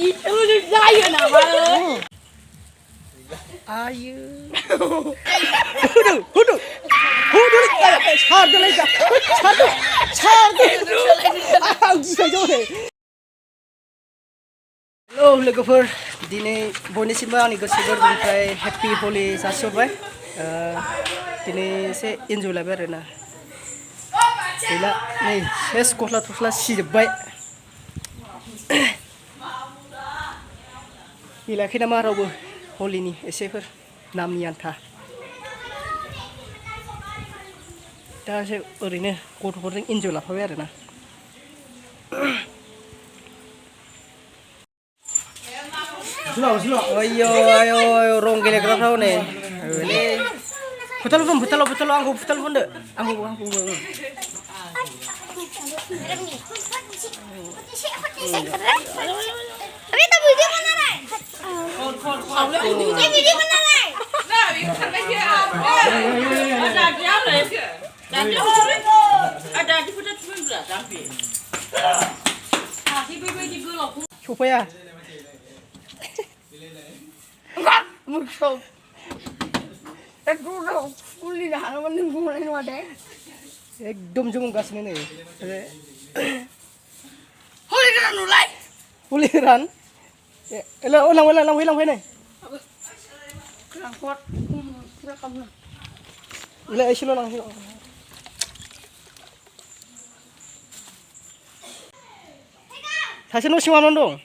itu saya nama. Ayo. Hudu. Çağırdı lan ya. Çağırdı. Güzel oldu. Hello लोगोफोर दिनै बयनिसिमबो आंनि गोसो गोरबोनिफ्राय हेपि हलि जासिहरबाय दिनै एसे इन्जय लाबाय आरोना गैला नै सेस गस्ला थस्ला सिजोब्बाय गेलेयाखै नामा रावबो हलिनि एसेफोर नामनि आन्था दा एसे ओरैनो गथ'फोरजों इन्जय लाफाबाय आरोना ayo rong gelegrak tau nih ini putal angku putal pun deh angku Tapi itu video mana nih? Ini video mana nih? Nah, ini sampai dia. Ada dia lah. Ada di putar cuma belah tapi. Si bebe di gelap. coba ya Musuh. Aku udah kulit dah, mana guna ini ada. एकदम जमुं गासिनो नै Holi kan nulai. Huliran lang नै Kurang kuat. Kurang kamu. Ile esil lang 사실 너 심하면 동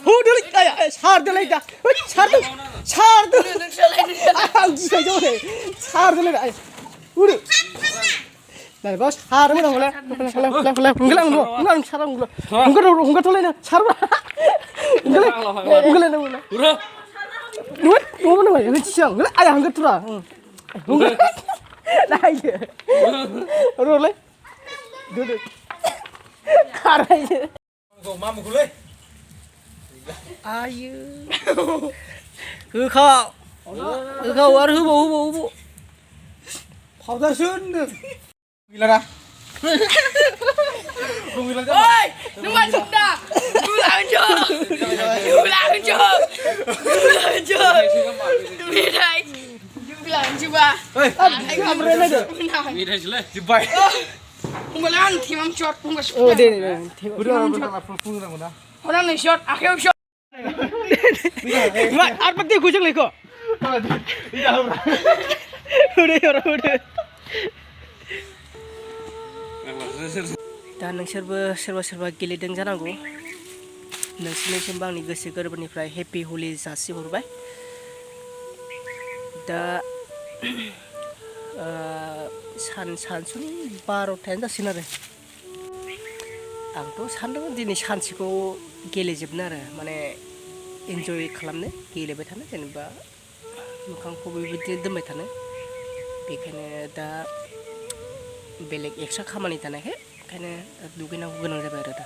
Hudu kayak sardu lagi dah. Sardu. Bisa jauh sardu lagi. Hudu. Nah, bos, sardu mana mulai? Enggak sarang gula. Enggak tuh lainnya sardu. Enggak lainnya mulai. Dua mana mulai? Ini siang. Enggak ayah enggak tuh lah. Enggak. Nah iya. Udah lagi. Duduk. Karanya. Mama gule. Ayo. Kau war hubo. Powder sun. Gila dah. Gila dah. Oi, lu masuk dah. Ulang jo. Bidai. Bilang coba. Kamu rela deh. Bida jelek. Jibai. Unggalan timam shot unggas. Oh deh. Udah pun dah. Orang ni shot, akhir shot. Mak, apa dia kucing lagi kok? Udah. Dan सोरबा गेलेदों जानांगौ नोंसिनिसिमबो आंनि गोसो गोरबोनिफ्राय happy हलि जासिहरबाय दा सानसुनि 12थायानो जासिगोन आरो आंथ' सानदोंमोन दिनै सानसेखौ गेलेजोबनो आरो माने इन्जय खालामनो गेलेबाय थानो जेनेबा मोखांखौ बेबायदिनो दोनबाय थानो बेखायनो दा बेलेग एक्सट्रा खामानि थानायखाय ओंखायनो दुगैनांगौ गोनां जाबाय आरो दा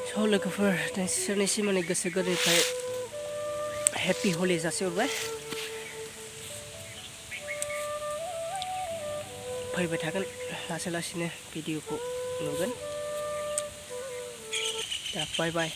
स' लोगोफोर नोंसोरनिसिम आंनि गोसो गोरबोनिफ्राय हेपि हलि जासिहरबाय फैबाय थागोन लासै लासैनो भिडिअखौ नुगोन दा बाय